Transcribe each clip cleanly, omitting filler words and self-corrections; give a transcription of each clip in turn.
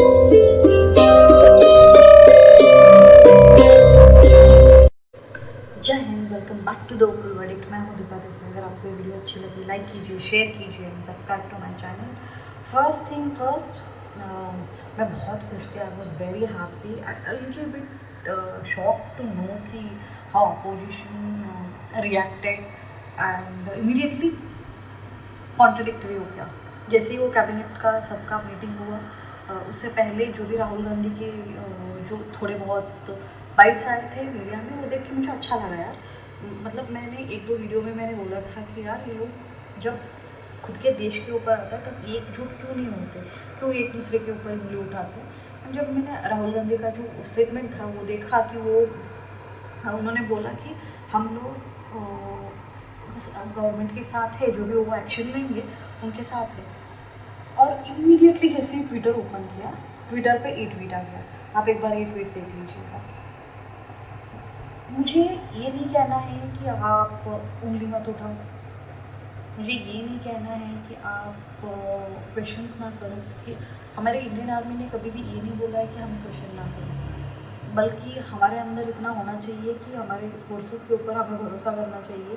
जय हिंद, welcome back to the Opal Verdict. मैं हूँ दीपा देसाई। अगर आपको ये वीडियो अच्छी लगी, लाइक कीजिए, शेयर कीजिए and subscribe to my channel. First thing first, मैं बहुत खुश थी। I was very happy, little bit shock to know कि how opposition reacted and immediately contradictory हो गया। जैसे ही वो कैबिनेट का सबका मीटिंग हुआ, उससे पहले जो भी राहुल गांधी के जो थोड़े बहुत बाइट्स आए थे मीडिया में, वो देख के मुझे अच्छा लगा यार। मतलब मैंने एक दो वीडियो में मैंने बोला था कि यार ये लोग जब खुद के देश के ऊपर आता है तब एकजुट क्यों नहीं होते, क्यों एक दूसरे के ऊपर उंगली उठाते हैं। जब मैंने राहुल गांधी का जो स्टेटमेंट था वो देखा कि वो उन्होंने बोला कि हम लोग गवर्नमेंट के साथ है, जो भी वो एक्शन लेंगे उनके साथ है। और इमीडिएटली जैसे ही ट्विटर ओपन किया, ट्विटर पे ये ट्वीट आ गया। आप एक बार ये ट्वीट देख लीजिएगा। मुझे ये नहीं कहना है कि आप उंगली मत उठाओ, मुझे ये नहीं कहना है कि आप क्वेश्चंस ना करो, कि हमारे इंडियन आर्मी ने कभी भी ये नहीं बोला है कि हमें क्वेश्चन ना करो, बल्कि हमारे अंदर इतना होना चाहिए कि हमारे फोर्सेस के ऊपर हमें भरोसा करना चाहिए,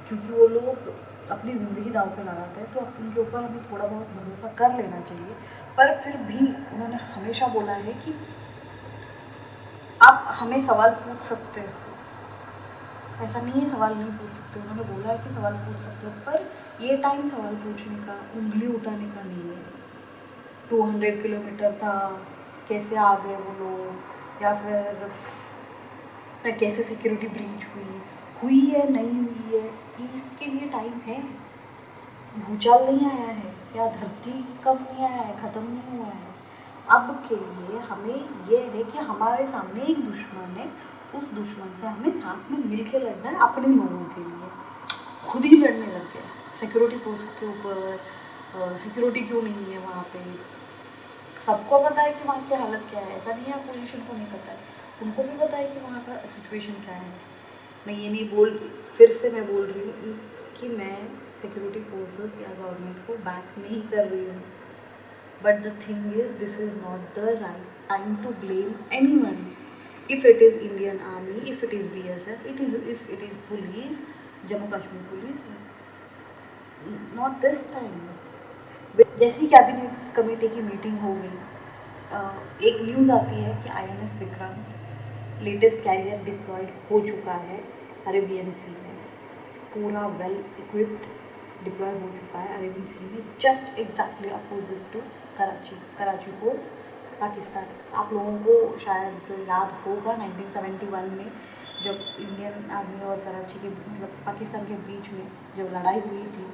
क्योंकि वो लोग अपनी ज़िंदगी दांव पे लगाते हैं, तो उनके ऊपर हमें थोड़ा बहुत भरोसा कर लेना चाहिए। पर फिर भी उन्होंने हमेशा बोला है कि आप हमें सवाल पूछ सकते हो, ऐसा नहीं है सवाल नहीं पूछ सकते। उन्होंने बोला है कि सवाल पूछ सकते हो, पर ये टाइम सवाल पूछने का, उंगली उठाने का नहीं है। 200 किलोमीटर था, कैसे आ गए वो लोग, या फिर कैसे सिक्योरिटी ब्रीच हुई है नहीं हुई है, इसके लिए टाइम है। भूचाल नहीं आया है या धरती कब नहीं आया है, ख़त्म नहीं हुआ है। अब के लिए हमें ये है कि हमारे सामने एक दुश्मन है, उस दुश्मन से हमें साथ में मिल के लड़ना है। अपने लोगों के लिए खुद ही लड़ने लग गए सिक्योरिटी फोर्स के ऊपर। सिक्योरिटी क्यों नहीं है वहाँ पे, सबको पता है कि वहाँ की हालत क्या है। ऐसा नहीं है अपोजिशन को नहीं पता है, उनको भी पता है कि वहाँ का सिचुएशन क्या है। मैं ये नहीं फिर से मैं बोल रही हूँ कि मैं सिक्योरिटी फोर्सेस या गवर्नमेंट को बैक नहीं कर रही हूँ, but the thing is this is not the right time to blame anyone. If it is Indian army, if it is BSF, if it is police, Jammu Kashmir police, not this time. जैसे ही cabinet committee की meeting हो गई, एक news आती है कि INS Vikrant latest carrier deployed हो चुका है अरेबियन सी में, पूरा वेल इक्विप्ड डिप्लॉय हो चुका है अरेबियन सी में, just exactly opposite to Karachi port, Pakistan. आप लोगों को शायद याद होगा 1971 में जब इंडियन आर्मी और कराची के मतलब पाकिस्तान के बीच में जब लड़ाई हुई थी,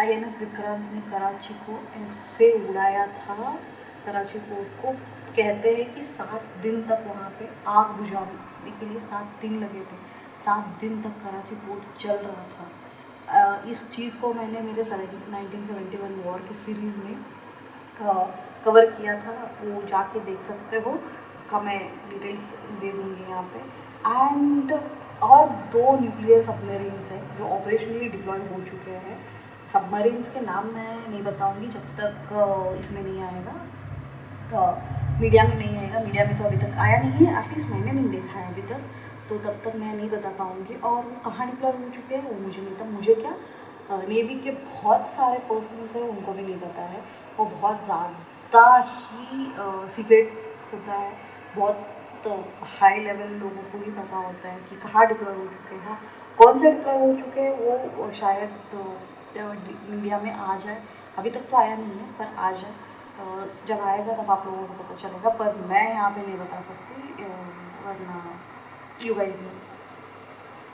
INS विक्रांत ने कराची को ऐसे उड़ाया था। कराची पोर्ट को कहते हैं कि 7 दिन तक वहाँ पे आग बुझाने के लिए 7 दिन लगे थे। 7 दिन तक कराची पोर्ट चल रहा था। इस चीज़ को मैंने मेरे 1971 वॉर की सीरीज़ में कवर किया था, वो जाके देख सकते हो, उसका मैं डिटेल्स दे दूँगी यहाँ पे। एंड और 2 न्यूक्लियर सबमरीन्स हैं जो ऑपरेशनली डिप्लॉय हो चुके हैं। सबमरीन्स के नाम मैं नहीं बताऊँगी जब तक इसमें नहीं आएगा, मीडिया में नहीं आएगा। मीडिया में तो अभी तक आया नहीं है, एटलीस्ट मैंने नहीं देखा है अभी तक, तो तब तक मैं नहीं बता पाऊँगी। और वो कहाँ डिप्लॉय हो चुके हैं वो मुझे नहीं पता। मुझे क्या, नेवी के बहुत सारे पर्सनल्स हैं उनको भी नहीं पता है। वो बहुत ज़्यादा ही सीक्रेट होता है, बहुत हाई लेवल लोगों को ही पता होता है कि कहाँ डिप्लॉय हो चुके हैं, कौन से डिप्लॉय हो चुके हैं। वो शायद मीडिया में आ जाए, अभी तक तो आया नहीं है पर आ जाए। जब आएगा तब आप लोगों को पता चलेगा, पर मैं यहाँ पे नहीं बता सकती, वरना यू गाइस नो।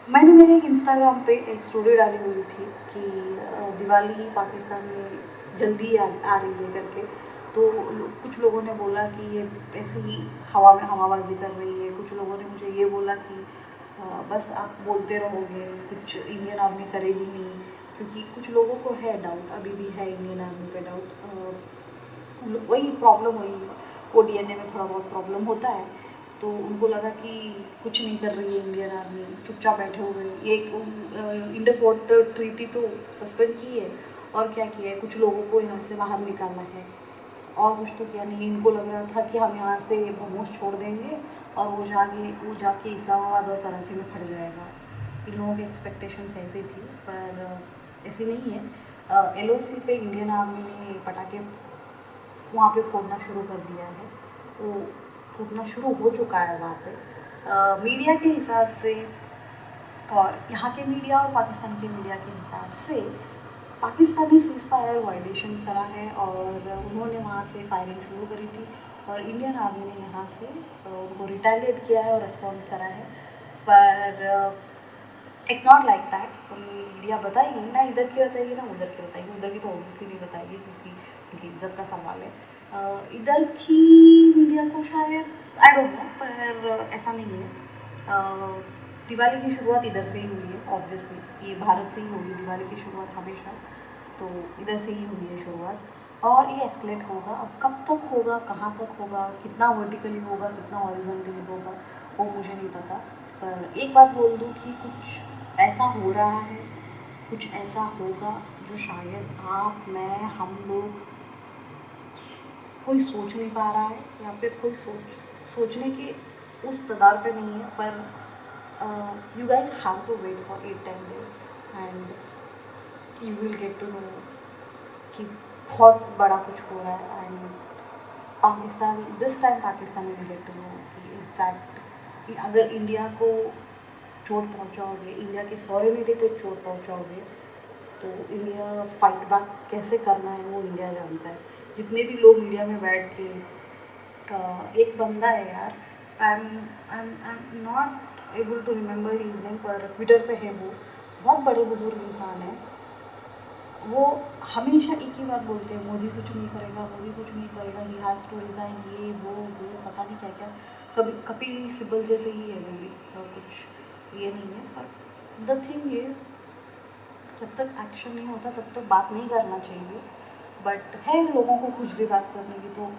मैंने मेरे एक इंस्टाग्राम पे एक स्टोरी डाली हुई थी कि दिवाली पाकिस्तान में जल्दी आ रही है करके, तो कुछ लोगों ने बोला कि ये ऐसे ही हवा में हवाबाजी कर रही है। कुछ लोगों ने मुझे ये बोला कि बस आप बोलते रहोगे, कुछ इंडियन आर्मी करेगी नहीं, क्योंकि कुछ लोगों को है डाउट, अभी भी है इंडियन आर्मी पे डाउट। वही प्रॉब्लम हुई, वो DNA में थोड़ा बहुत प्रॉब्लम होता है, तो उनको लगा कि कुछ नहीं कर रही है इंडियन आर्मी, चुपचाप बैठे हुए। एक इंडस वाटर ट्रीटी तो सस्पेंड की है, और क्या किया है, कुछ लोगों को यहाँ से बाहर निकाला है। और कुछ तो किया नहीं। इनको लग रहा था कि हम यहाँ से ब्रह्मोस छोड़ देंगे और वो जाके इस्लामाबाद और कराची में फट जाएगा। इन लोगों की एक्सपेक्टेशंस ऐसी थी, पर ऐसी नहीं है। एलओसी पे इंडियन आर्मी ने पटाखे वहाँ पे फोड़ना शुरू कर दिया है। वो फूटना शुरू हो चुका है वहाँ पे। मीडिया के हिसाब से और यहाँ के मीडिया और पाकिस्तान के मीडिया के हिसाब से पाकिस्तान ने सीज़ फायर वायलेशन करा है और उन्होंने वहाँ से फायरिंग शुरू करी थी और इंडियन आर्मी ने यहाँ से उनको रिटेलिएट किया है और रिस्पॉन्ड करा है। पर it's not like that. Media बताएगी ना, इधर की बताएगी ना उधर की बताएगी। उधर की तो ऑब्वियसली नहीं बताएगी क्योंकि उनकी इज्जत का सवाल है। इधर की मीडिया को शायद आई डोंट नो, पर ऐसा नहीं है। दिवाली की शुरुआत इधर से ही हुई है ऑब्वियसली, ये भारत से ही होगी दिवाली की शुरुआत हमेशा, तो इधर से ही हुई है शुरुआत और ये एस्केलेट होगा। अब कब तक होगा, कहाँ तक होगा, कितना वर्टिकली होगा, कितना हॉरिजॉन्टली होगा, वो मुझे नहीं पता। पर एक बात बोल दूँ कि कुछ ऐसा हो रहा है, कुछ ऐसा होगा जो शायद आप, मैं, हम लोग कोई सोच नहीं पा रहा है या फिर कोई सोचने के उस कगार पे नहीं है। पर you guys have to wait for 8-10 days and you will get to know कि बहुत बड़ा कुछ हो रहा है। And Pakistan this time Pakistan will get to know कि एग्जैक्ट अगर इंडिया को चोट पहुंचाओगे, इंडिया की सॉवरेनिटी पे चोट पहुंचाओगे, तो इंडिया फाइट बैक कैसे करना है वो इंडिया जानता है। जितने भी लोग मीडिया में बैठ के एक बंदा है यार, I am not able to remember his name, पर ट्विटर पे है वो, बहुत बड़े बुजुर्ग इंसान है। वो हमेशा एक ही बात बोलते हैं, मोदी कुछ नहीं करेगा, मोदी कुछ नहीं करेगा, ही हैज़ टू रिज़ाइन, ये वो पता नहीं क्या क्या। कभी कपिल सिब्बल जैसे ही है वो भी, कुछ ये नहीं है। पर द थिंग इज़ जब तक एक्शन नहीं होता तब तक बात नहीं करना चाहिए। बट है लोगों को कुछ भी बात करने की, तो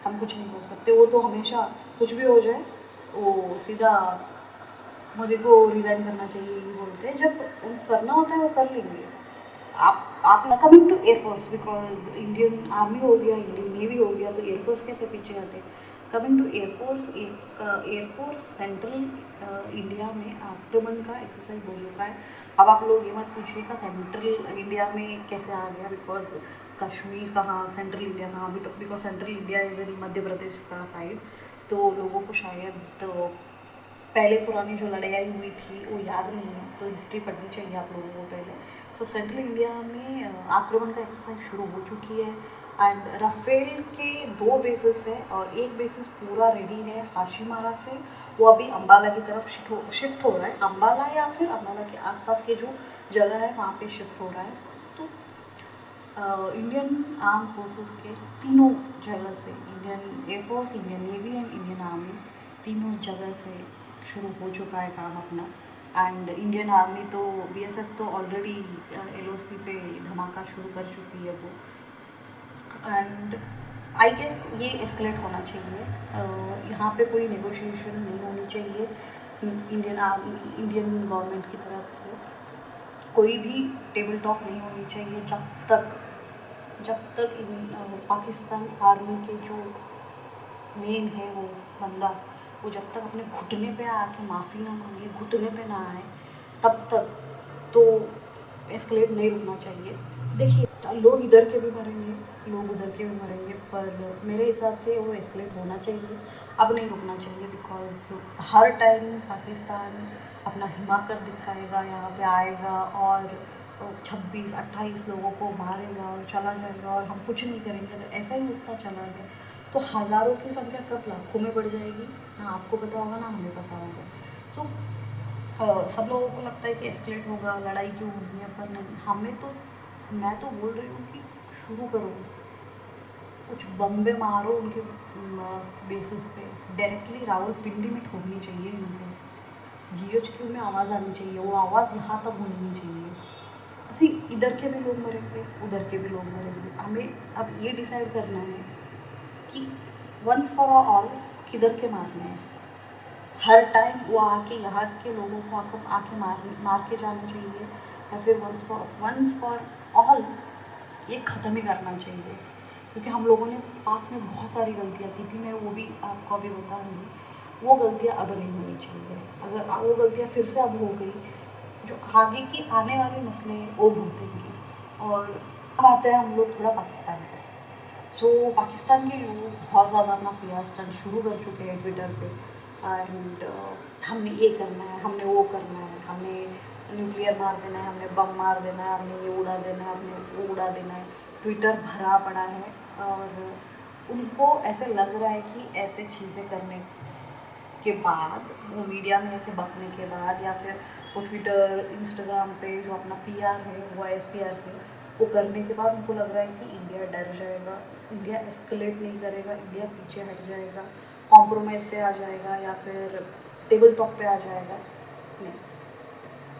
हम कुछ नहीं कर सकते। वो तो हमेशा कुछ भी हो जाए वो सीधा मोदी को रिज़ाइन करना चाहिए ये बोलते हैं। जब उनको करना होता है वो कर लेंगे। आप coming to air force, because Indian army हो गया, इंडियन नेवी हो गया, तो एयरफोर्स कैसे पीछे हटे। कमिंग टू एयरफोर्स, एक एयरफोर्स सेंट्रल इंडिया में आक्रमण का एक्सरसाइज हो चुका है। अब आप लोग ये मत पूछिएगा सेंट्रल इंडिया में कैसे आ गया, बिकॉज कश्मीर कहाँ, सेंट्रल इंडिया कहाँ, because central India is in Madhya Pradesh का साइड। तो लोगों को शायद तो पहले पुरानी जो लड़ाई हुई थी वो याद नहीं है, तो हिस्ट्री पढ़नी चाहिए आप लोगों को पहले। सो सेंट्रल इंडिया में आक्रमण का एक्सरसाइज शुरू हो चुकी है एंड राफेल के 2 बेसिस है और एक बेसिस पूरा रेडी है हाशीमारा से। वो अभी अम्बाला की तरफ शिफ्ट हो रहा है, अम्बाला या फिर अम्बाला के आसपास के जो जगह है वहाँ पे शिफ्ट हो रहा है। तो इंडियन आर्म फोर्सेस के तीनों जगह से, Indian air force, Indian navy and Indian army, तीनों जगह से शुरू हो चुका है काम अपना। एंड इंडियन आर्मी तो बीएसएफ तो ऑलरेडी एलओसी पे धमाका शुरू कर चुकी है वो। एंड आई गेस ये एस्केलेट होना चाहिए। यहाँ पे कोई नेगोशिएशन नहीं होनी चाहिए इंडियन आर्मी, इंडियन गवर्नमेंट की तरफ से कोई भी टेबल टॉक नहीं होनी चाहिए जब तक पाकिस्तान आर्मी के जो मेन है वो बंदा, वो जब तक अपने घुटने पे आके माफ़ी ना मांगे, घुटने पे ना आए, तब तक तो एस्केलेट नहीं रुकना चाहिए। देखिए लोग इधर के भी मरेंगे, लोग उधर के भी मरेंगे, पर मेरे हिसाब से वो एस्केलेट होना चाहिए, अब नहीं रुकना चाहिए। बिकॉज हर टाइम पाकिस्तान अपना हिमाकत दिखाएगा, यहाँ पे आएगा और 26-28 लोगों को मारेगा और चला जाएगा और हम कुछ नहीं करेंगे। अगर ऐसा ही होता चला गया तो हज़ारों की संख्या कब लाखों में बढ़ जाएगी, ना आपको पता होगा ना हमें पता होगा। सो सब लोगों को लगता है कि एस्केलेट होगा, लड़ाई क्यों होगी है, पर नहीं। हमें तो, मैं तो बोल रही हूँ कि शुरू करो, कुछ बम्बे मारो उनके बेसिस पे, डायरेक्टली रावलपिंडी में ठोकनी चाहिए इनको, जीएचक्यू में आवाज़ आनी चाहिए, वो आवाज़ यहाँ तक गूंजनी चाहिए। ऐसे इधर के भी लोग मरेंगे, उधर के भी लोग मरेंगे। हमें अब ये डिसाइड करना है कि वंस फॉर ऑल किधर के मारने हैं। हर टाइम वो आके यहाँ के लोगों को आके मार के जाना चाहिए, या फिर वंस फॉर ऑल ये ख़त्म ही करना चाहिए। क्योंकि हम लोगों ने पास में बहुत सारी गलतियाँ की थी, मैं वो भी आपको अभी बताऊँगी। वो गलतियाँ अब नहीं होनी चाहिए। अगर वो गलतियाँ फिर से अब हो गई, जो आगे की आने वाली नस्लें हैं वो भुगतेंगी। और अब आते हैं हम लोग थोड़ा पाकिस्तान पे। सो पाकिस्तान के लोग बहुत ज़्यादा अपना PR स्टंट शुरू कर चुके हैं ट्विटर पे। एंड हमने ये करना है, हमने वो करना है, हमने न्यूक्लियर मार देना है, हमने बम मार देना है, हमने ये उड़ा देना है, हमने वो उड़ा देना है। ट्विटर भरा पड़ा है और उनको ऐसे लग रहा है कि ऐसे चीज़ें करने के बाद, वो मीडिया में ऐसे बकने के बाद, या फिर वो ट्विटर इंस्टाग्राम पे जो अपना PR है वो ISPR से वो करने के बाद उनको लग रहा है कि इंडिया डर जाएगा, इंडिया एस्केलेट नहीं करेगा, इंडिया पीछे हट जाएगा, कॉम्प्रोमाइज़ पे आ जाएगा, या फिर टेबल टॉप पे आ जाएगा। नहीं,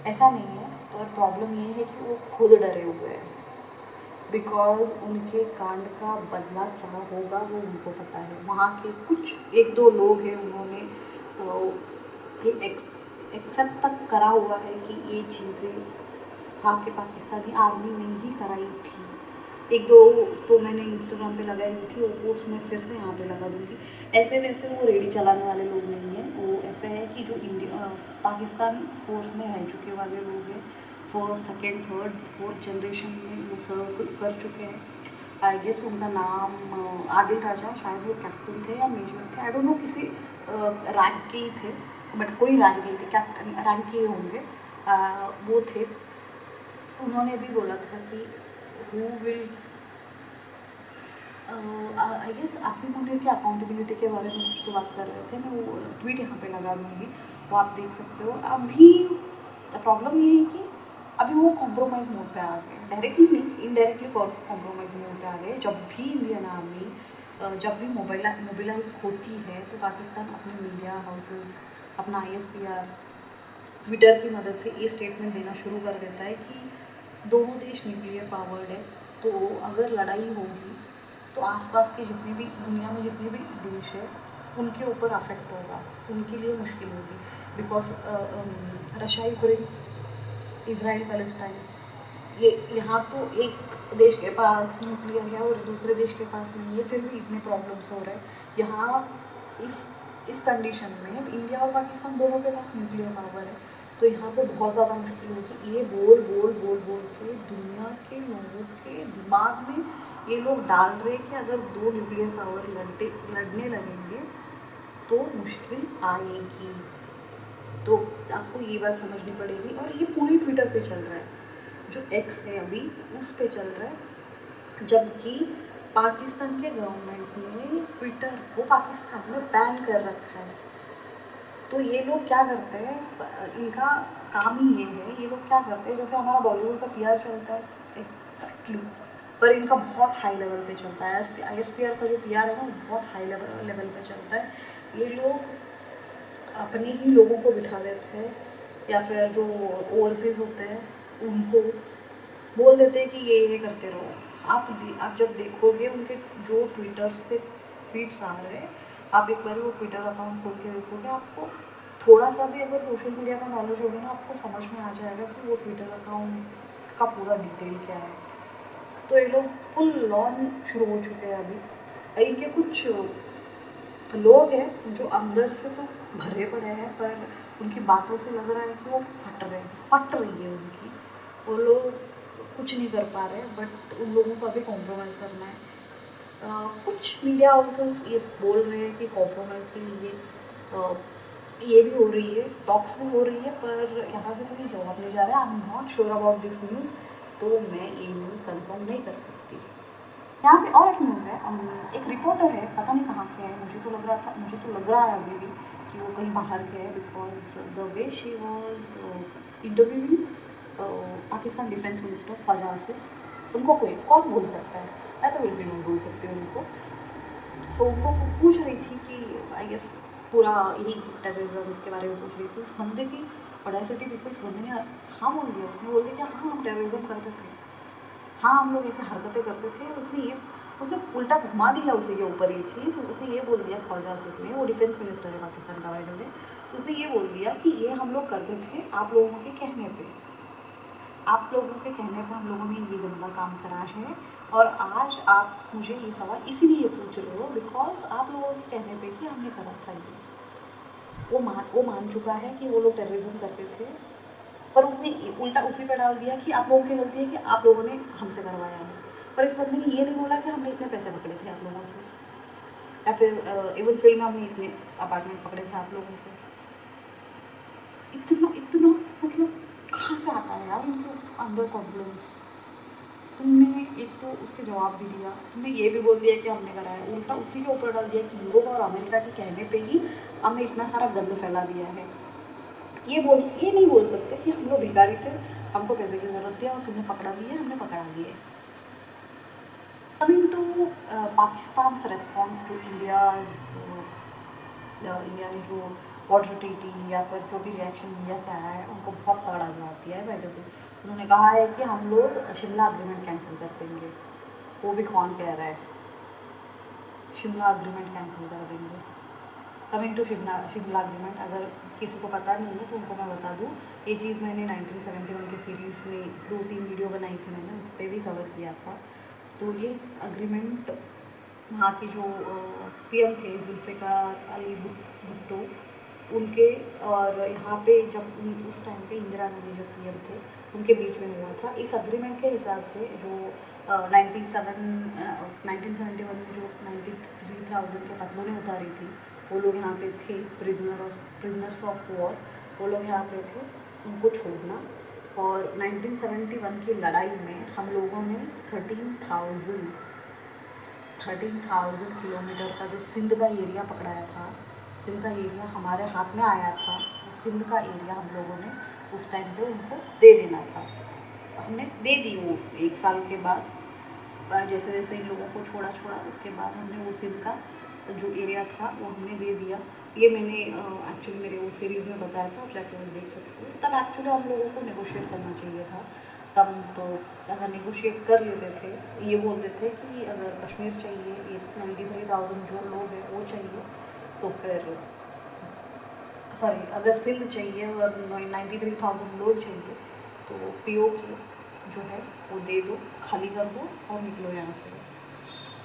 ऐसा नहीं है। पर प्रॉब्लम ये है कि वो खुद डरे हुए हैं, बिकॉज उनके कांड का बदला क्या होगा वो उनको पता है। वहाँ के कुछ एक दो लोग हैं, उन्होंने ये एक्सेप्ट तक करा हुआ है कि ये चीज़ें वहाँ के पाकिस्तानी आर्मी ने ही कराई थी। एक दो तो मैंने इंस्टाग्राम पे लगाई थी, वो पोस्ट मैं फिर से यहाँ पे लगा दूँगी। ऐसे वैसे वो रेडी चलाने वाले लोग नहीं हैं, वो ऐसा है कि जो इंडिया पाकिस्तान फोर्स में रह चुके वाले लोग हैं, first second third fourth generation में वो सर्व कर चुके हैं। आई गेस उनका नाम आदिल राजा, शायद वो कैप्टन थे या मेजर थे, आई डोंट नो, किसी रैंक के ही थे, बट कोई रैंक के ही थे, कैप्टन रैंक के ही होंगे। वो थे। उन्होंने भी बोला था कि who will, I guess Asim Munir की अकाउंटेबिलिटी के बारे में कुछ तो बात कर रहे थे। मैं वो ट्वीट यहाँ पे लगा दूँगी, वो आप देख सकते हो। अभी प्रॉब्लम ये है कि अभी वो कॉम्प्रोमाइज़ मोड पे आ गए, डायरेक्टली नहीं, इनडायरेक्टली कॉम्प्रोमाइज़ मोड पे आ गए। जब भी इंडियन आर्मी जब भी मोबिलाइज होती है तो पाकिस्तान अपने मीडिया हाउसेस, अपना ISPR, ट्विटर की मदद से ये स्टेटमेंट देना शुरू कर देता है कि दोनों देश न्यूक्लियर पावर्ड है, तो अगर लड़ाई होगी तो आसपास के जितने भी दुनिया में जितने भी देश है उनके ऊपर अफेक्ट होगा, उनके लिए मुश्किल होगी। Because Russia Ukraine, Israel Palestine, ये यहाँ तो एक देश के पास न्यूक्लियर है और दूसरे देश के पास नहीं है, फिर भी इतने प्रॉब्लम्स हो रहे हैं यहाँ। इस कंडीशन में इंडिया और पाकिस्तान दोनों के पास न्यूक्लियर पावर है, तो यहाँ पे बहुत ज़्यादा मुश्किल होगी। ये बोल बोल बोल बोल के दुनिया के लोगों के दिमाग में ये लोग डाल रहे हैं कि अगर दो न्यूक्लियर पावर लड़ने लगेंगे तो मुश्किल आएगी। तो आपको ये बात समझनी पड़ेगी। और ये पूरी ट्विटर पे चल रहा है, जो X है अभी उस पे चल रहा है, जबकि पाकिस्तान के गवर्नमेंट ने ट्विटर को पाकिस्तान में बैन कर रखा है। तो ये लोग क्या करते हैं, इनका काम ही ये है, ये लोग क्या करते हैं, जैसे हमारा बॉलीवुड का PR चलता है एग्जैक्टली, पर इनका बहुत हाई लेवल पे चलता है। ISPR का जो PR है ना बहुत हाई लेवल पे चलता है। ये लोग अपने ही लोगों को बिठा देते हैं, या फिर जो ओवरसीज़ होते हैं उनको बोल देते हैं कि ये करते रहो। आप जब देखोगे उनके जो ट्विटर से ट्वीट्स आ रहे हैं, आप एक बार वो ट्विटर अकाउंट खोल के देखोगे, आपको थोड़ा सा भी अगर सोशल मीडिया का नॉलेज होगा ना, आपको समझ में आ जाएगा कि वो ट्विटर अकाउंट का पूरा डिटेल क्या है। तो ये लोग फुल लॉन शुरू हो चुके हैं अभी। इनके कुछ लोग हैं जो अंदर से तो भरे पड़े हैं, पर उनकी बातों से लग रहा है कि वो फट रही है उनकी। वो लोग कुछ नहीं कर पा रहे, बट उन लोगों को अभी कॉम्प्रोमाइज़ करना है। कुछ मीडिया हाउसेस ये बोल रहे हैं कि कॉम्प्रोमाइज़ के लिए ये भी हो रही है, टॉक्स भी हो रही है, पर यहाँ से कोई जवाब नहीं जा रहा है। आई am not sure about this news, तो मैं ये न्यूज़ कंफर्म नहीं कर सकती। यहाँ पे और एक न्यूज़ है, एक रिपोर्टर है, पता नहीं कहाँ के है, मुझे तो लग रहा है अभी भी कि वो कहीं बाहर के है, because the way she was interviewing Pakistan defence minister Khawaja Asif. उनको कोई कौन भूल सकता है, मैं तो बिल्कुल नहीं भूल सकती उनको। सो उनको पूछ रही थी कि आई गेस पूरा यही टेररिज्म इसके बारे में पूछ रही थी। उस बंदे की ऑडेसिटी देखो, इस बंदे ने हाँ बोल दिया। उसने बोल दिया कि हाँ हम टेररिज्म करते थे, हाँ हम लोग ऐसे हरकतें करते थे। उसने उल्टा घुमा दिया उसे के ऊपर ये चीज़। उसने ये बोल दिया, ख्वाजा आसिफ ने, वो डिफेंस मिनिस्टर है पाकिस्तान का, बाय द वे, उसने ये बोल दिया कि ये हम लोग करते थे आप लोगों के कहने पे, हम लोगों ने ये गंदा काम करा है, और आज आप मुझे ये सवाल इसीलिए पूछ रहे हो बिकॉज आप लोगों के कहने पे ही हमने करा था ये। वो मान चुका है कि वो लोग टेररिज्म करते थे, पर उसने उल्टा उसी पे डाल दिया कि आप लोगों की गलती है कि आप लोगों ने हमसे करवाया है। पर इस बंदे ने ये नहीं बोला कि हमने इतने पैसे पकड़े थे आप लोगों से, या फिर इवन फील्ड में हमने इतने अपार्टमेंट पकड़े थे आप लोगों से। इतना इतना मतलब कहाँ से आता है यार उनके अंदर कॉन्फिडेंस। तुमने एक तो उसके जवाब भी दिया, तुमने ये भी बोल दिया कि हमने कराया, उल्टा उसी के ऊपर डाल दिया कि यूरोप और अमेरिका के कहने पे ही हमने इतना सारा गंद फैला दिया है। ये नहीं बोल सकते कि हम लोग भिखारी थे, हमको पैसे की ज़रूरत थी और तुमने पकड़ा दिया, हमने पकड़ा दिए। Coming to Pakistan response to India ने जो वाटर ट्रीटी या फिर जो भी रिएक्शन इंडिया से आया है उनको बहुत तगड़ा जवाब दिया है। वैसे उन्होंने कहा है कि हम लोग शिमला अग्रीमेंट कैंसिल कर देंगे। वो भी कौन कह रहा है? शिमला अग्रीमेंट कैंसिल कर देंगे। कमिंग टू शिमला अग्रीमेंट, अगर किसी को पता नहीं है तो उनको मैं बता दूँ, ये चीज़ मैंने 1971 के सीरीज़ में 2-3 वीडियो बनाई थी मैंने, उस पर भी कवर किया था। तो ये अग्रीमेंट वहाँ के जो पीएम थे जुल्फ़िकार अली भुट्टो उनके, और यहाँ पे जब उस टाइम पे इंदिरा गांधी जब पीएम थे उनके बीच में हुआ था। इस अग्रीमेंट के हिसाब से जो 1971 में जो 93,000 के पतलूनें उतारी थी, वो लोग यहाँ पे थे प्रिजनर्स ऑफ वॉर, वो लोग यहाँ पे थे, उनको छोड़ना। और 1971 की लड़ाई में हम लोगों ने 13,000 किलोमीटर का जो सिंध का एरिया पकड़ाया था, सिंध का एरिया हमारे हाथ में आया था, तो सिंध का एरिया हम लोगों ने उस टाइम पे उनको दे देना था। तो हमने दे दी वो 1 साल के बाद, जैसे जैसे इन लोगों को छोड़ा उसके बाद हमने वो सिंध का जो एरिया था वो हमने दे दिया। ये मैंने एक्चुअली मेरे वो सीरीज़ में बताया था, आप जाके देख सकते हो। तब एक्चुअली हम लोगों को नेगोशिएट करना चाहिए था। तब तो अगर नेगोशिएट कर लेते थे, ये बोलते थे कि अगर कश्मीर चाहिए, ये 93,000 जो लोग हैं वो चाहिए, तो फिर सॉरी अगर सिंध चाहिए और 93,000 लोग चाहिए तो पीओके जो है वो दे दो, खाली कर दो और निकलो यहाँ से।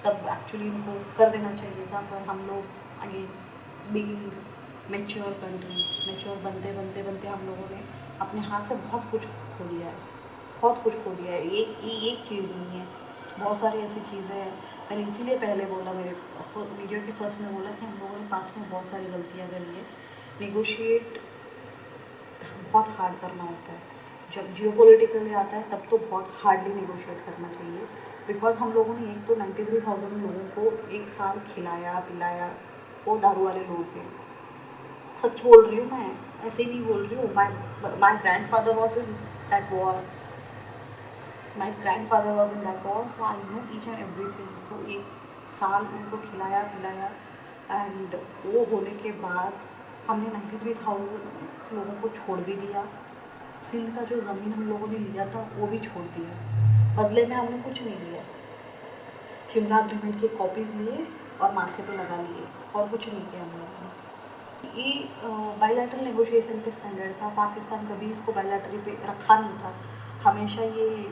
तब एक्चुअली इनको कर देना चाहिए था, पर हम लोग again being mature country, mature बनते बनते बनते हम लोगों ने अपने हाथ से बहुत कुछ खो दिया है, बहुत कुछ खो दिया है। एक चीज़ नहीं है, बहुत सारी ऐसी चीज़ें हैं। मैंने इसीलिए पहले बोला, मेरे वीडियो के फर्स्ट में बोला कि हम लोगों ने पास में बहुत सारी गलतियाँ करी है। नेगोशिएट बहुत हार्ड करना होता है, जब जियोपॉलिटिकली आता है तब तो बहुत हार्डली नेगोशिएट करना चाहिए। बिकॉज हम लोगों ने एक तो 93,000 लोगों को 1 साल खिलाया पिलाया, वो दारू वाले लोग हैं। सच बोल रही हूँ मैं, ऐसे ही नहीं बोल रही हूँ। My grand father was in that war, my grand father was in that war, so I know each and everything. तो 1 साल उनको खिलाया पिलाया, एंड वो होने के बाद हमने 93,000 लोगों को छोड़ भी दिया। सिंध का जो ज़मीन हम लोगों ने लिया था वो भी छोड़ दिया, बदले में हमने कुछ नहीं लिया। शिमला अग्रीमेंट के कॉपीज़ लिए और माथे पे लगा लिए, और कुछ नहीं किया हम लोगों ने। ये बायलैटरल नेगोशिएशन पे स्टैंडर्ड था, पाकिस्तान कभी इसको बायलैटरल पे रखा नहीं था, हमेशा ये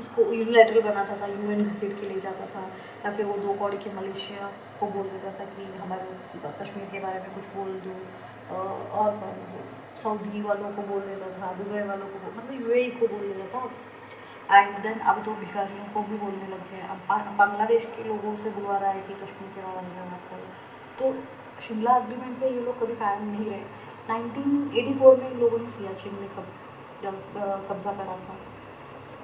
इसको यूनिलैटरल बनाता था, यूएन घसीट के ले जाता था, या फिर वो 2 कौड़ी के मलेशिया को बोल देता था कि हमारे कश्मीर के बारे में कुछ बोल दो, और सऊदी वालों को बोल देता था, दुबई वालों को मतलब यूएई को बोल देता था। एंड देन अब तो भिखारियों को भी बोलने लग गए हैं। अब बांग्लादेश के लोगों से बुलवा रहा है कि कश्मीर के बारे में मत करो। तो शिमला अग्रीमेंट पे ये लोग कभी कायम नहीं रहे। 1984 में इन लोगों ने सियाचिन में कब्जा करा था,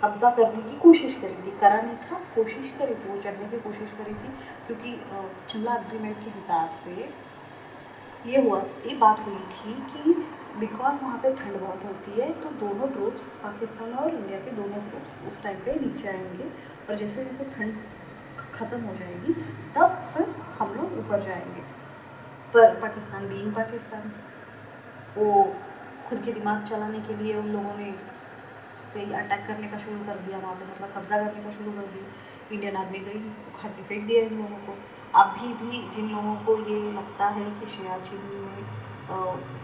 कब्जा करने की कोशिश करी थी, करा नहीं था, कोशिश करी थी, वो चढ़ने की कोशिश करी थी। क्योंकि शिमला अग्रीमेंट के हिसाब से ये बात हुई थी कि बिकॉज वहाँ पे ठंड बहुत होती है, तो दोनों ट्रूप्स, पाकिस्तान और इंडिया के दोनों ट्रूप्स उस टाइम पे नीचे आएंगे, और जैसे जैसे ठंड ख़त्म हो जाएगी तब फिर हम लोग ऊपर जाएंगे। पर पाकिस्तान बीइंग पाकिस्तान, वो खुद के दिमाग चलाने के लिए उन लोगों ने पे अटैक करने का शुरू कर दिया, वहाँ पे मतलब कब्जा करने का शुरू कर दिया। इंडियन आर्मी गई, उखाड़ के फेंक दिया इन लोगों को। अभी भी जिन लोगों को ये लगता है कि सियाचिन में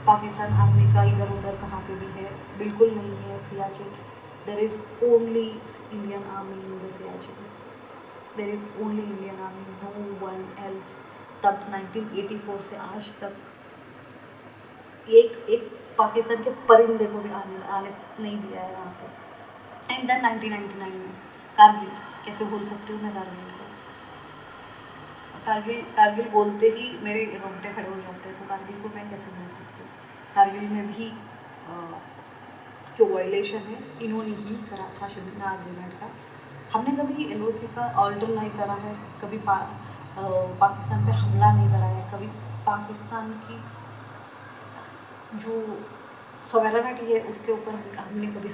पाकिस्तान आर्मी का इधर उधर कहाँ पे भी है, बिल्कुल नहीं है। Siachen there is only Indian army in the Siachen, there is only Indian army, no one else. तब 1984 से आज तक एक एक पाकिस्तान के परिंदे को भी आने आने नहीं दिया है वहाँ पे। एंड देन 1999 में कारगिल, कैसे भूल सकती हूँ मैं कारगिल को। कारगिल कारगिल बोलते ही मेरे रोंगटे खड़े हो जाते हैं, तो कारगिल को मैं कैसे भूल सकती हूँ। कारगिल में भी जो वायलेशन है इन्होंने ही करा था शिमला एग्रीमेंट का। हमने कभी LOC का ऑल्टर नहीं करा है, कभी पाकिस्तान पे हमला नहीं करा है, कभी पाकिस्तान की जो सॉवरेनिटी है उसके ऊपर हमने कभी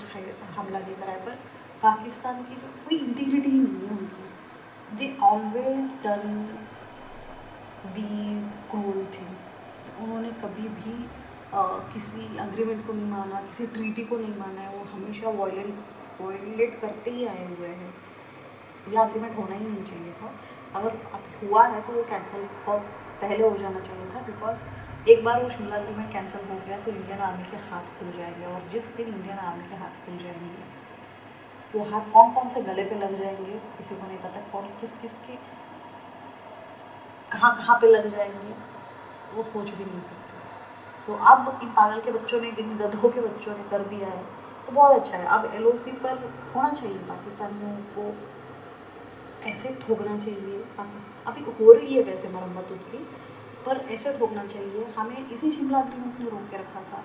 हमला नहीं करा है। पर पाकिस्तान की जो कोई इंटीग्रिटी ही नहीं है उनकी। They always done these cruel things. उन्होंने कभी भी किसी अग्रीमेंट को नहीं माना, किसी ट्रीटी को नहीं माना है। वो हमेशा वायलेट करते ही आए हुए हैं। ये अग्रीमेंट होना ही नहीं चाहिए था। अगर अब हुआ है तो वो कैंसिल बहुत पहले हो जाना चाहिए था, बिकॉज एक बार वो शिमला एग्रीमेंट कैंसिल हो गया तो इंडियन आर्मी के हाथ खुल जाएंगे। और जिस दिन इंडियन आर्मी के हाथ खुल जाएंगे, वो हाथ कौन कौन से गले पे लग जाएंगे किसी को नहीं पता, कौन किस किस के कहाँ कहाँ पे लग जाएंगे वो सोच भी नहीं सकते। सो अब इन पागल के बच्चों ने, इन गधों के बच्चों ने कर दिया है तो बहुत अच्छा है। अब LOC पर होना चाहिए पाकिस्तानियों को, ऐसे ठोकना चाहिए। पाकिस्तान अभी हो रही है वैसे मरम्मत उनकी, पर ऐसे ठोकना चाहिए। हमें इसी शिमला एग्रीमेंट ने रोक के रखा था,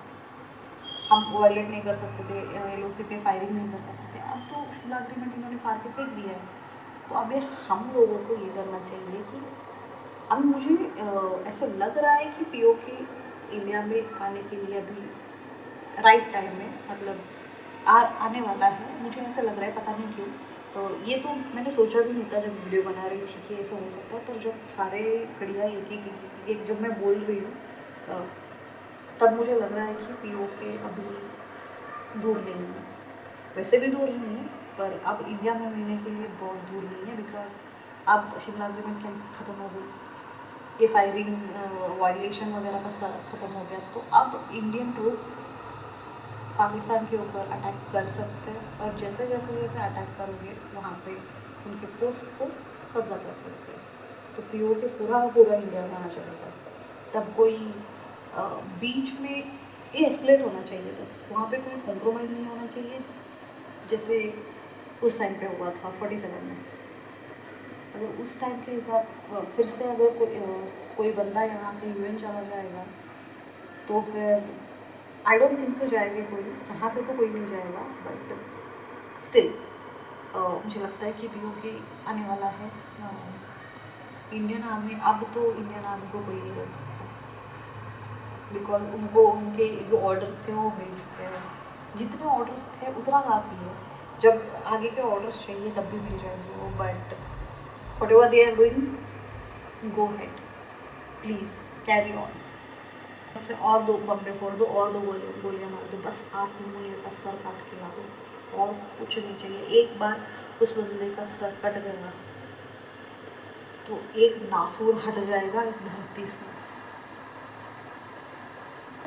हम वायलेट नहीं कर सकते थे, LOC पे फायरिंग नहीं कर सकते थे। अब तो शिमला एग्रीमेंट इन्होंने फाड़ के फेंक दिया है। तो अब ये हम लोगों को ये करना चाहिए कि अब मुझे ऐसा लग रहा है कि POK इंडिया में आने के लिए अभी राइट टाइम में, मतलब आने वाला है, मुझे ऐसा लग रहा है, पता नहीं क्यों। ये तो मैंने सोचा भी नहीं था जब वीडियो बना रही थी कि ऐसा हो सकता है। पर जब सारे खड़िया एक जब मैं बोल रही हूँ तब मुझे लग रहा है कि POK अभी दूर नहीं है। वैसे भी दूर नहीं है, पर अब इंडिया में मिलने के लिए बहुत दूर नहीं है, बिकॉज अब शिमला एग्रीमेंट ख़त्म हो गई, ये फायरिंग वायलेशन वगैरह का ख़त्म हो गया। तो अब इंडियन ट्रूप्स पाकिस्तान के ऊपर अटैक कर सकते हैं, और जैसे जैसे जैसे अटैक करोगे वहाँ पे उनके पोस्ट को कब्जा कर सकते हैं। तो POK पूरा पूरा इंडिया में आ जाएगा। तब कोई बीच में ये एस्केलेट होना चाहिए, बस वहाँ पे कोई कॉम्प्रोमाइज़ नहीं होना चाहिए, जैसे उस टाइम पे हुआ था 47 में। अगर उस टाइम के हिसाब फिर से अगर कोई बंदा यहाँ से UN चला जाएगा तो फिर आई डोंट थिंक सो जाएगा कोई, यहाँ से तो कोई नहीं जाएगा। बट स्टिल मुझे लगता है कि POK आने वाला है। इंडियन आर्मी, अब तो इंडियन आर्मी को कोई नहीं रोक सकता, बिकॉज उनको उनके जो ऑर्डर्स थे वो मिल चुके हैं। जितने ऑर्डर्स थे उतना काफ़ी है। जब आगे के ऑर्डर्स चाहिए तब भी मिल जाएंगे वो। But whatever they are doing, go ahead, please carry on. उससे और 2 बम्बे फोड़ दो, और 2 गोलियाँ मार दो, बस आसिम मुनीर का सर काट के ला दो, और कुछ नहीं चाहिए। एक बार उस बंदे का सर कट गया तो एक नासूर हट जाएगा इस धरती से।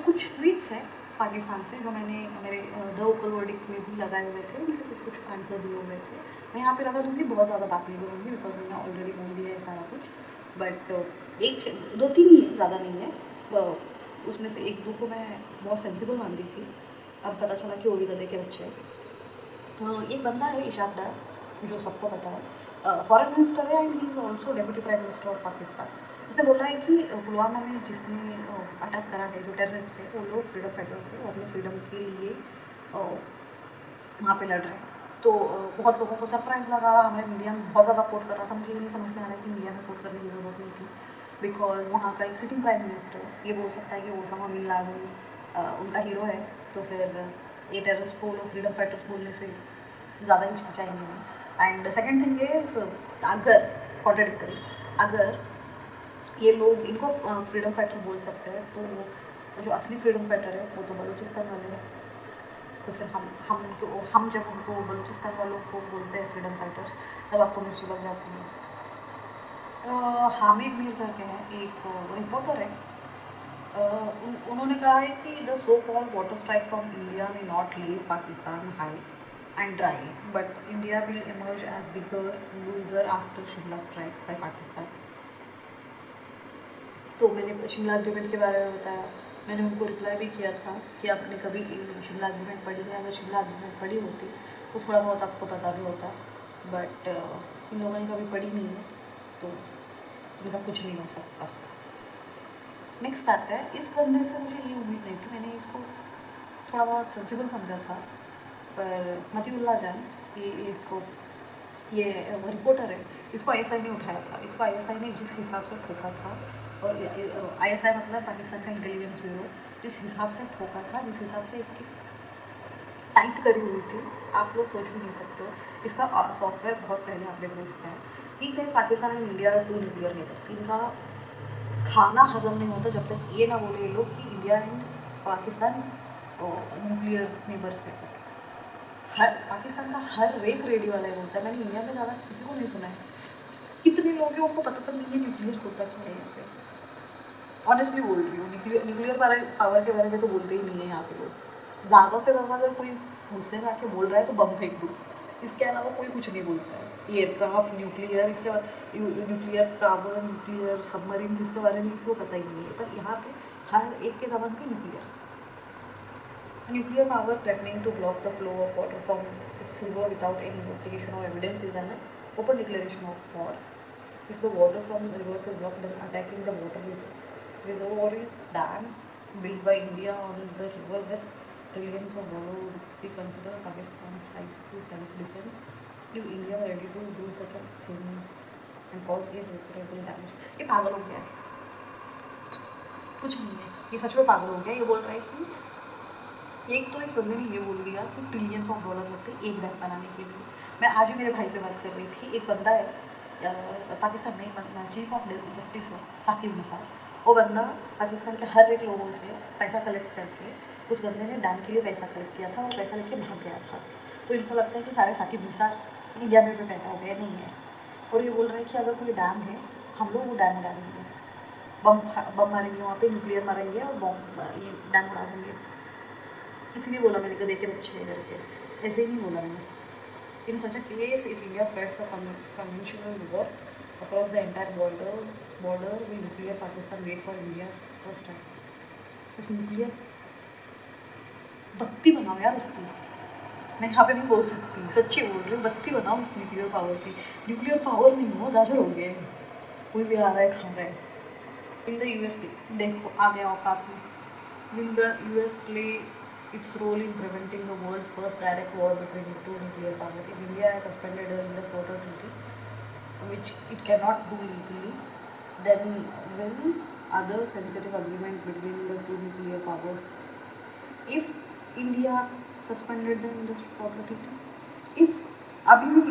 कुछ ट्वीट्स हैं पाकिस्तान से जो मैंने मेरे द ओकल वर्डिक में भी लगाए हुए थे, उनके कुछ कुछ आंसर दिए हुए थे। मैं यहाँ पे लगा दूँगी, बहुत ज़्यादा बात नहीं करूँगी बिकॉज मैंने ऑलरेडी बोल दिया है सारा कुछ। बट एक 2-3 ही है, ज़्यादा नहीं है। उसमें से 1-2 को मैं बहुत सेंसिबल मानती थी, अब पता चला कि वो भी गधे के बच्चे हैं। तो एक बंदा है इशाक डार, जो सबको पता है, फॉरेन मिनिस्टर है and he is also deputy prime minister of Pakistan. उसने बोला है कि पुलवामा में जिसने अटैक करा है, जो टेररिस्ट है, वो लोग फ्रीडम फाइटर्स है और अपने फ्रीडम के लिए वहाँ पे लड़ रहे हैं। तो बहुत लोगों को सरप्राइज़ लगा, हमारे मीडिया में बहुत ज़्यादा कोट कर रहा था। मुझे ये नहीं समझ में आ रहा है कि मीडिया में कोट करने की ज़रूरत नहीं थी, बिकॉज वहाँ का एक सिटिंग प्राइम मिनिस्टर ये बोल सकता है कि ओसामा बिन लादेन उनका हीरो है, तो फिर ये टेररिस्ट को लोग फ्रीडम फाइटर्स बोलने से ज़्यादा हिचकिचाएंगे नहीं। एंड सेकेंड थिंग इज़, अगर कॉन्ट्राडिक्टरी, अगर ये लोग इनको फ्रीडम फाइटर बोल सकते हैं तो जो असली फ्रीडम फाइटर है वो तो बलूचिस्तान वाले हैं। तो फिर हम जब उनको बलूचिस्तान वालों को बोलते हैं फ्रीडम फाइटर्स, तब आपको मिर्ची लग जाती है। हामिद मीर करके हैं, एक रिपोर्टर है, उन्होंने कहा है कि the so called water strike from India may not leave Pakistan high, and dry, but India will emerge as bigger loser after Shimla strike by Pakistan. तो मैंने शिमला एग्रीमेंट के बारे में बताया, मैंने उनको रिप्लाई भी किया था कि आपने कभी शिमला एग्रीमेंट पढ़ी है, अगर शिमला एग्रीमेंट पढ़ी होती तो थोड़ा बहुत आपको पता भी होता, बट इन लोगों ने कभी पढ़ी नहीं है तो इनका कुछ नहीं हो सकता। नेक्स्ट आता है, इस बंदे से मुझे ये उम्मीद नहीं थी, मैंने इसको थोड़ा बहुत सेंसिबल समझा था, पर मतीउल्लाह जान ये रिपोर्टर है, इसको आईएसआई ने उठाया था, इसको आईएसआई ने जिस हिसाब से ठोका था, और आईएसआई मतलब पाकिस्तान का इंटेलिजेंस ब्यूरो, जिस हिसाब से ठोका था, जिस हिसाब से इसकी टाइट करी हुई थी, आप लोग सोच भी नहीं सकते हो। इसका सॉफ्टवेयर बहुत पहले अपडेट हो चुका है कि से Pakistan and India 2 nuclear neighbours. इनका खाना हजम नहीं होता जब तक ये ना बोले ये लोग कि India and Pakistan nuclear neighbours है। हर पाकिस्तान का हर एक रेडियो वाला है बोलता है, मैंने इंडिया में ज़्यादा किसी को नहीं सुना है। कितने लोग हैं उनको पता तक नहीं है न्यूक्लियर होता क्या है यहाँ पे। ऑनेस्टली बोल रही हूँ, न्यूक्लियर पावर के बारे में तो बोलते ही नहीं है यहाँ पे लोग। ज़्यादा से ज़्यादा अगर कोई गुस्से में आके बोल रहा है तो बम फेंक दूँ, इसके अलावा कोई कुछ नहीं बोलता है। एयरक्राफ्ट न्यूक्लियर, इसके बाद न्यूक्लियर पावर, न्यूक्लियर सबमरीन, इसके बारे में किसी को पता ही नहीं है, पर यहाँ पे हर एक के ज़बान पे nuclear. Nuclear power threatening to block the flow of water from its river without any investigation or evidence is an open declaration of war. If the water from the rivers is blocked, then attacking the water reservoirs dam built by India on the rivers with trillions of dollars would be considered Pakistan right to self-defense. If India ready to do such a things and cause irreparable damage? ये पागल हो गया है, कुछ नहीं है, ये सच में पागल हो गया। ये बोल रहा है कि एक तो इस बंदे ने ये बोल दिया कि ट्रिलियंस ऑफ डॉलर लगते एक डैम बनाने के लिए। मैं आज ही मेरे भाई से बात कर रही थी, एक बंदा है पाकिस्तान में, एक बंदा चीफ ऑफ जस्टिस है साकिब निसार। वो बंदा पाकिस्तान के हर एक लोगों से पैसा कलेक्ट करके, उस बंदे ने डैम के लिए पैसा कलेक्ट किया था और पैसा लेके भाग गया था। तो इनको लगता है कि सारे साकिब निसार इंडिया में भी पैदा हो गए, नहीं है। और ये बोल रहा है कि अगर कोई डैम है, हम लोग वो डैम उड़ा देंगे, बम मारेंगे वहाँ पे, न्यूक्लियर मारेंगे और बम ये डैम उड़ा देंगे। इसलिए बोला मैंने कि देखे बच्चे करके, ऐसे ही नहीं बोला मैंने। In such a case if India spreads a conventional war across the entire border will nuclear Pakistan wait for India first time. उस न्यूक्लियर बत्ती बनाओ यार उसकी, मैं यहाँ पे नहीं बोल सकती, सच्ची बोल रही हूँ, बत्ती बनाओ उस न्यूक्लियर पावर की। न्यूक्लियर पावर नहीं हो, गाजर हो गए, कोई भी आ रहा है खा रहा है। इन द यूएस देखो आ गया औकात में। Will the US play its role in preventing the world's first direct war between two nuclear powers? If India has suspended the Indus Water Treaty, which it cannot do legally, then will other sensitive agreement between the two nuclear powers? If India suspended the Indus Water Treaty, if अभी भी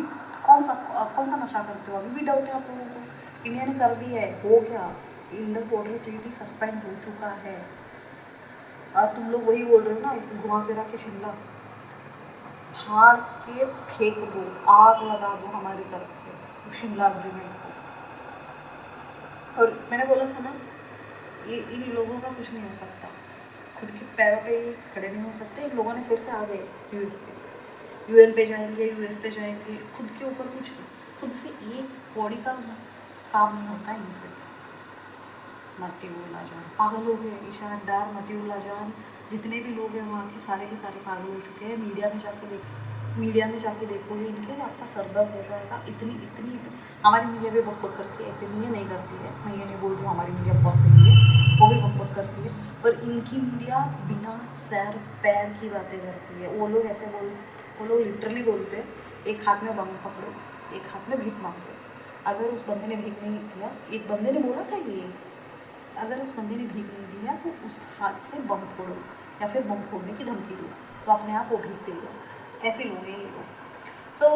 कौन सा नशा करते हो, अभी भी doubt है आप लोगों को? इंडिया ने कर दिया है, हो गया, इंडस वाटर ट्रीटी सस्पेंड हो चुका है। और तुम लोग वही बोल रहे हो ना, घुमा फिरा के शिमला फाड़ के फेंक दो, आग लगा दो हमारी तरफ से शिमला एग्रीमेंट को। और मैंने बोला था ना, ये इन लोगों का कुछ नहीं हो सकता, खुद के पैरों पे खड़े नहीं हो सकते। इन लोगों ने फिर से आ गए यूएस पे, यूएन पे जाएंगे, यूएस पे जाएंगे, खुद के ऊपर कुछ, खुद से एक कौड़ी का काम नहीं होता इनसे। मतीउल्लाह जान पागल हो गए, इशार डार, मतीउल्लाह जान, जितने भी लोग हैं वहाँ के सारे पागल हो चुके हैं। मीडिया में जाके देखोगे इनके, आपका सर दर्द हो जाएगा। इतनी हमारी मीडिया भी बक बक करती है, ऐसे नहीं है नहीं करती है, मैं ये नहीं बोल रही हूँ हमारी मीडिया बहुत सही है, वो भी बक बक करती है, पर इनकी मीडिया बिना सर पैर की बातें करती है। वो लोग लिटरली बोलते हैं, एक हाथ में बम पकड़ो, एक हाथ में भीख मांगो। अगर उस बंदे ने भीख नहीं दिया, एक बंदे ने बोला था ये, अगर उस बंदे ने भीख नहीं दिया तो उस हाथ से बम फोड़ो या फिर बम फोड़ने की धमकी दो, तो अपने आप वो भीख देगा। ऐसे लोग हैं ये लोग। सो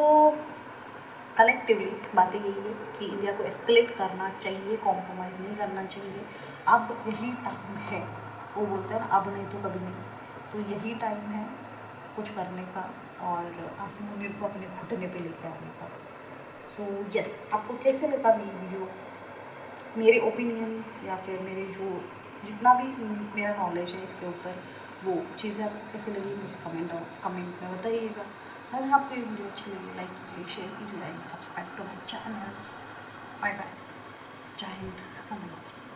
कलेक्टिवली बातें यही है कि इंडिया को एस्केलेट करना चाहिए, कॉम्प्रोमाइज़ नहीं करना चाहिए। अब यही टाइम है, वो बोलते हैं ना अब नहीं तो कभी नहीं, तो यही टाइम है कुछ करने का और आसिम मुनीर को अपने घुटने पे लेके आने का। सो यस, आपको कैसे लगा मेरी वीडियो, मेरे ओपिनियंस या फिर मेरे जो जितना भी मेरा नॉलेज है इसके ऊपर, वो चीज़ें आपको कैसे लगी मुझे कमेंट में बताइएगा। अगर आपको ये वीडियो अच्छी लगी लाइक कीजिए, शेयर कीजिए and subscribe to my channel. Bye bye, जय हिंद, वंदे मातरम।